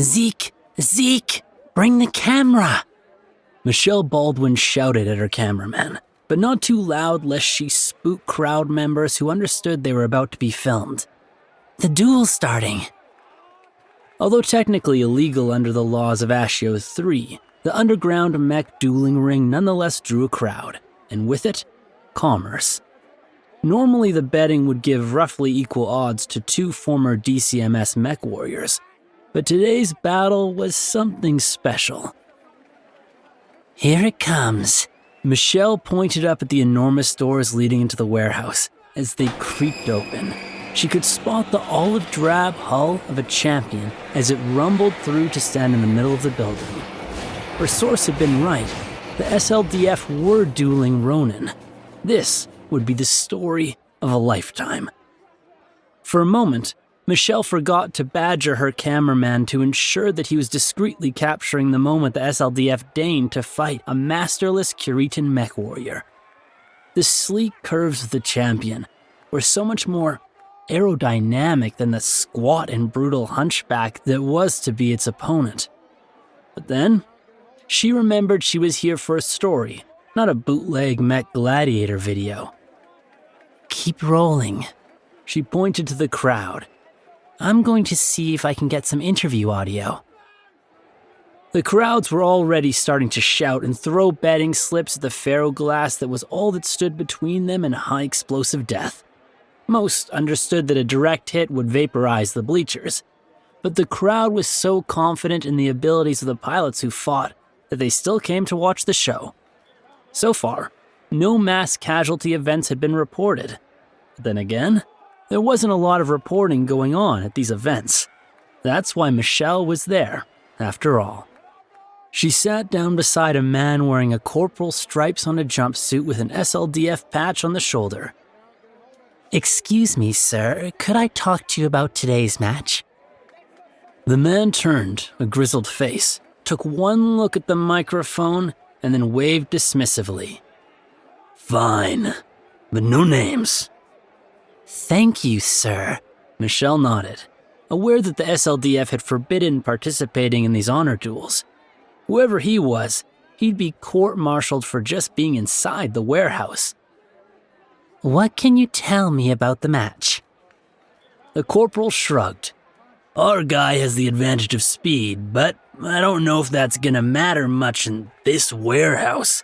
Zeke, bring the camera!" Michelle Baldwin shouted at her cameraman, but not too loud lest she spook crowd members who understood they were about to be filmed. "The duel's starting." Although technically illegal under the laws of Ashio 3, the underground mech dueling ring nonetheless drew a crowd, and with it, commerce. Normally the betting would give roughly equal odds to two former DCMS mech warriors, but today's battle was something special. "Here it comes." Michelle pointed up at the enormous doors leading into the warehouse. As they creaked open, she could spot the olive-drab hull of a champion as it rumbled through to stand in the middle of the building. Her source had been right. The SLDF were dueling Ronin. This would be the story of a lifetime. For a moment, Michelle forgot to badger her cameraman to ensure that he was discreetly capturing the moment the SLDF deigned to fight a masterless Curitan mech warrior. The sleek curves of the champion were so much more aerodynamic than the squat and brutal hunchback that was to be its opponent. But then, she remembered she was here for a story, not a bootleg mech gladiator video. "Keep rolling." She pointed to the crowd. "I'm going to see if I can get some interview audio." The crowds were already starting to shout and throw betting slips at the ferroglass that was all that stood between them and high explosive death. Most understood that a direct hit would vaporize the bleachers, but the crowd was so confident in the abilities of the pilots who fought that they still came to watch the show. So far, no mass casualty events had been reported. Then again, there wasn't a lot of reporting going on at these events. That's why Michelle was there, after all. She sat down beside a man wearing a corporal's stripes on a jumpsuit with an SLDF patch on the shoulder. "Excuse me, sir, could I talk to you about today's match?" The man turned, a grizzled face, took one look at the microphone, and then waved dismissively. "Fine, but no names." "Thank you, sir." Michelle nodded, aware that the SLDF had forbidden participating in these honor duels. Whoever he was, he'd be court-martialed for just being inside the warehouse. "What can you tell me about the match?" The corporal shrugged. "Our guy has the advantage of speed, but I don't know if that's gonna matter much in this warehouse.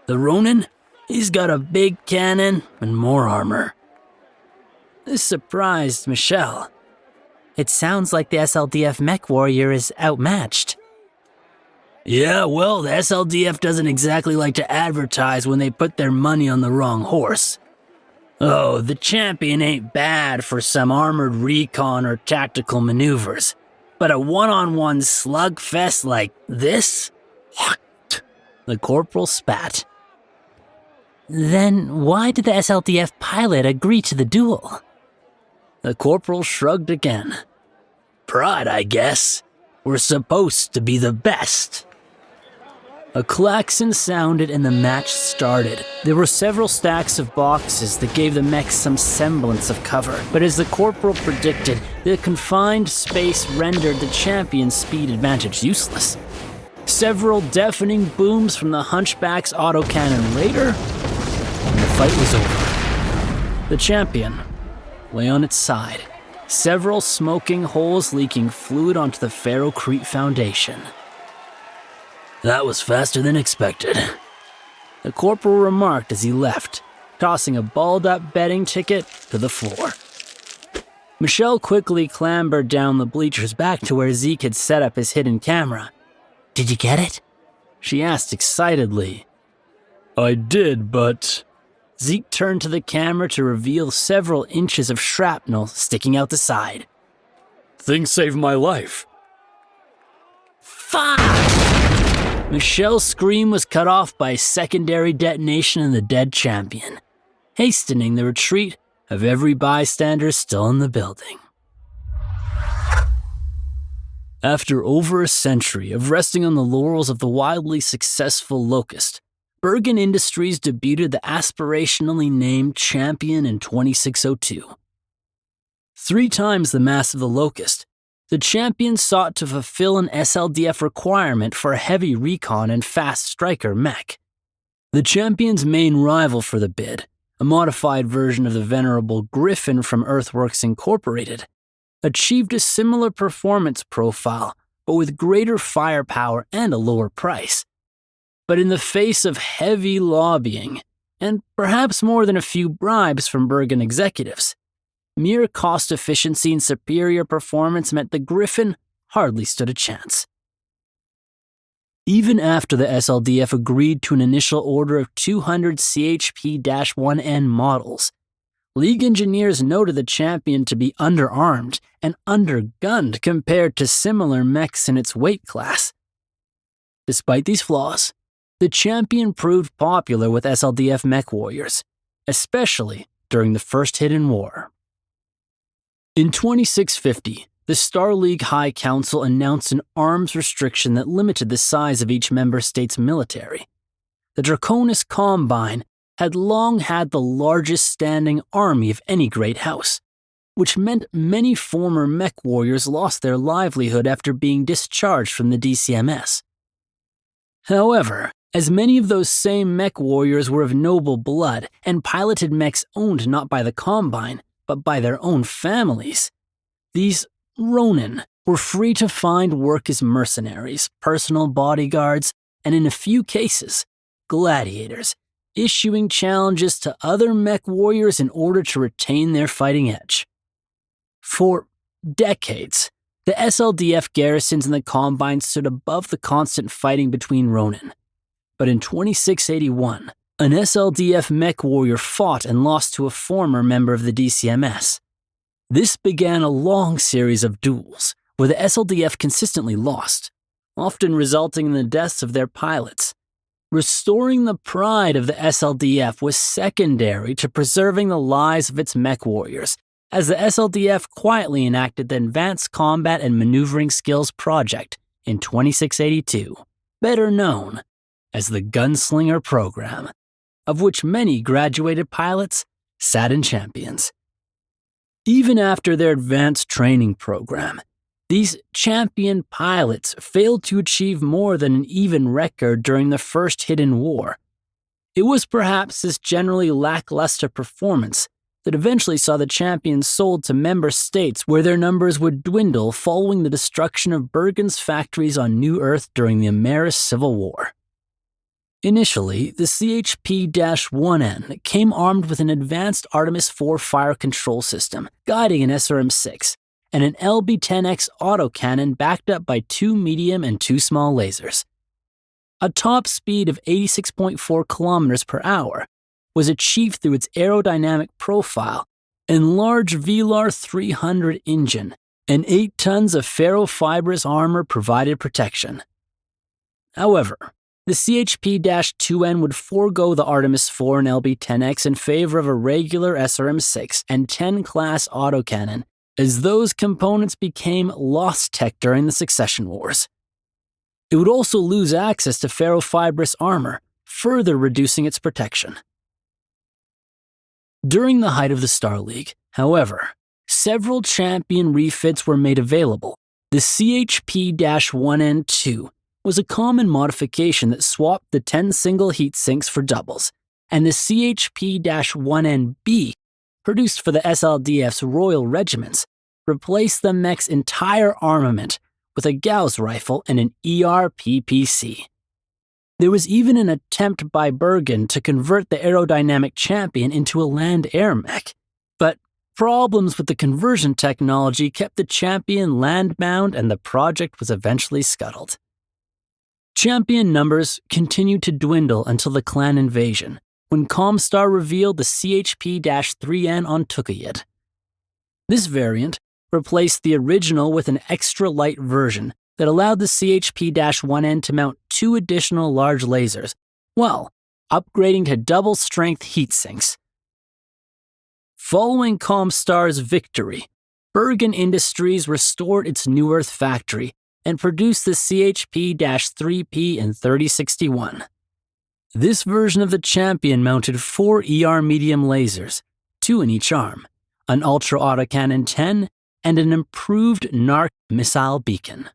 The Ronin, he's got a big cannon and more armor." This surprised Michelle. "It sounds like the SLDF mech warrior is outmatched." "Yeah, well, the SLDF doesn't exactly like to advertise when they put their money on the wrong horse. Oh, the champion ain't bad for some armored recon or tactical maneuvers, but a one-on-one slugfest like this?" The corporal spat. "Then why did the SLDF pilot agree to the duel?" The corporal shrugged again. "Pride, I guess. We're supposed to be the best." A klaxon sounded and the match started. There were several stacks of boxes that gave the mechs some semblance of cover, but as the corporal predicted, the confined space rendered the champion's speed advantage useless. Several deafening booms from the hunchback's autocannon later, and the fight was over. The champion lay on its side, several smoking holes leaking fluid onto the ferrocrete foundation. "That was faster than expected," the corporal remarked as he left, tossing a balled-up betting ticket to the floor. Michelle quickly clambered down the bleachers back to where Zeke had set up his hidden camera. "Did you get it?" she asked excitedly. "I did, but..." Zeke turned to the camera to reveal several inches of shrapnel sticking out the side. "Thing saved my life." "Fuck!" Michelle's scream was cut off by a secondary detonation in the dead champion, hastening the retreat of every bystander still in the building. After over a century of resting on the laurels of the wildly successful Locust, Bergen Industries debuted the aspirationally named Champion in 2602. 3 times the mass of the Locust, The Champion sought to fulfill an SLDF requirement for a heavy recon and fast striker mech. The Champion's main rival for the bid, a modified version of the venerable Griffin from Earthworks Incorporated, achieved a similar performance profile, but with greater firepower and a lower price. But in the face of heavy lobbying, and perhaps more than a few bribes from Bergen executives, mere cost efficiency and superior performance meant the Griffin hardly stood a chance. Even after the SLDF agreed to an initial order of 200 CHP-1N models, League engineers noted the Champion to be underarmed and undergunned compared to similar mechs in its weight class. Despite these flaws, the Champion proved popular with SLDF mech warriors, especially during the First Hidden War. In 2650, the Star League High Council announced an arms restriction that limited the size of each member state's military. The Draconis Combine had long had the largest standing army of any great house, which meant many former mech warriors lost their livelihood after being discharged from the DCMS. However, as many of those same mech warriors were of noble blood and piloted mechs owned not by the Combine, but by their own families, these Ronin were free to find work as mercenaries, personal bodyguards, and in a few cases, gladiators, issuing challenges to other mech warriors in order to retain their fighting edge. For decades, the SLDF garrisons in the Combine stood above the constant fighting between Ronin. But in 2681, an SLDF mech warrior fought and lost to a former member of the DCMS. This began a long series of duels, where the SLDF consistently lost, often resulting in the deaths of their pilots. Restoring the pride of the SLDF was secondary to preserving the lives of its mech warriors, as the SLDF quietly enacted the Advanced Combat and Maneuvering Skills Project in 2682, better known as the Gunslinger Program, of which many graduated pilots sat in Champions. Even after their advanced training program, these Champion pilots failed to achieve more than an even record during the First Hidden War. It was perhaps this generally lackluster performance that eventually saw the Champions sold to member states where their numbers would dwindle following the destruction of Bergen's factories on New Earth during the Ameris Civil War. Initially, the CHP-1N came armed with an advanced Artemis IV fire control system, guiding an SRM-6, and an LB-10X autocannon backed up by 2 medium and 2 small lasers. A top speed of 86.4 km per hour was achieved through its aerodynamic profile and large VLAR 300 engine, and 8 tons of ferrofibrous armor provided protection. However, the CHP-2N would forego the Artemis IV and LB-10X in favor of a regular SRM-6 and 10 class autocannon, as those components became lost tech during the Succession Wars. It would also lose access to ferrofibrous armor, further reducing its protection. During the height of the Star League, however, several Champion refits were made available. The CHP-1N2 was a common modification that swapped the 10 single heat sinks for doubles, and the CHP-1NB, produced for the SLDF's Royal Regiments, replaced the mech's entire armament with a Gauss rifle and an ERPPC. There was even an attempt by Bergen to convert the aerodynamic Champion into a land-air mech, but problems with the conversion technology kept the Champion land-bound and the project was eventually scuttled. Champion numbers continued to dwindle until the clan invasion, when Comstar revealed the CHP-3N on Tukayid. This variant replaced the original with an extra-light version that allowed the CHP-1N to mount 2 additional large lasers, while upgrading to double-strength heat sinks. Following Comstar's victory, Bergen Industries restored its New Earth factory and produced the CHP-3P in 3061. This version of the Champion mounted 4 ER medium lasers, 2 in each arm, an Ultra Autocannon 10, and an improved NARC missile beacon.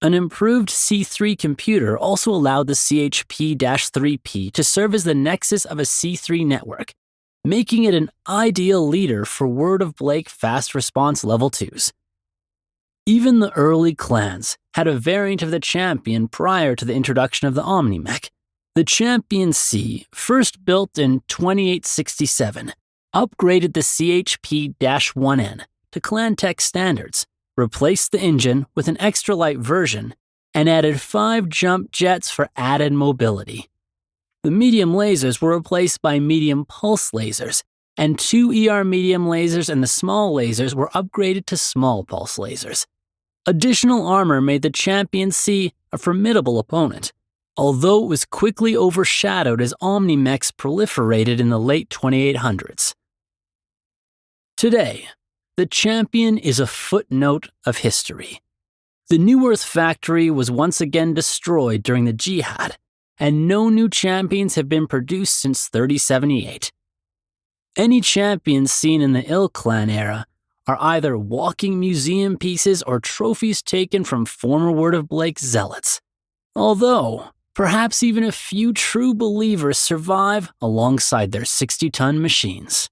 An improved C3 computer also allowed the CHP-3P to serve as the nexus of a C3 network, making it an ideal leader for Word of Blake fast response level 2s. Even the early clans had a variant of the Champion prior to the introduction of the Omni-Mech. The Champion C, first built in 2867, upgraded the CHP-1N to ClanTech standards, replaced the engine with an extra light version, and added 5 jump jets for added mobility. The medium lasers were replaced by medium pulse lasers, and 2 ER medium lasers and the small lasers were upgraded to small pulse lasers. Additional armor made the Champion C a formidable opponent, although it was quickly overshadowed as Omni-Mechs proliferated in the late 2800s. Today, the Champion is a footnote of history. The New Earth factory was once again destroyed during the Jihad, and no new champions have been produced since 3078. Any champions seen in the Il Clan era are either walking museum pieces or trophies taken from former Word of Blake zealots, although perhaps even a few true believers survive alongside their 60-ton machines.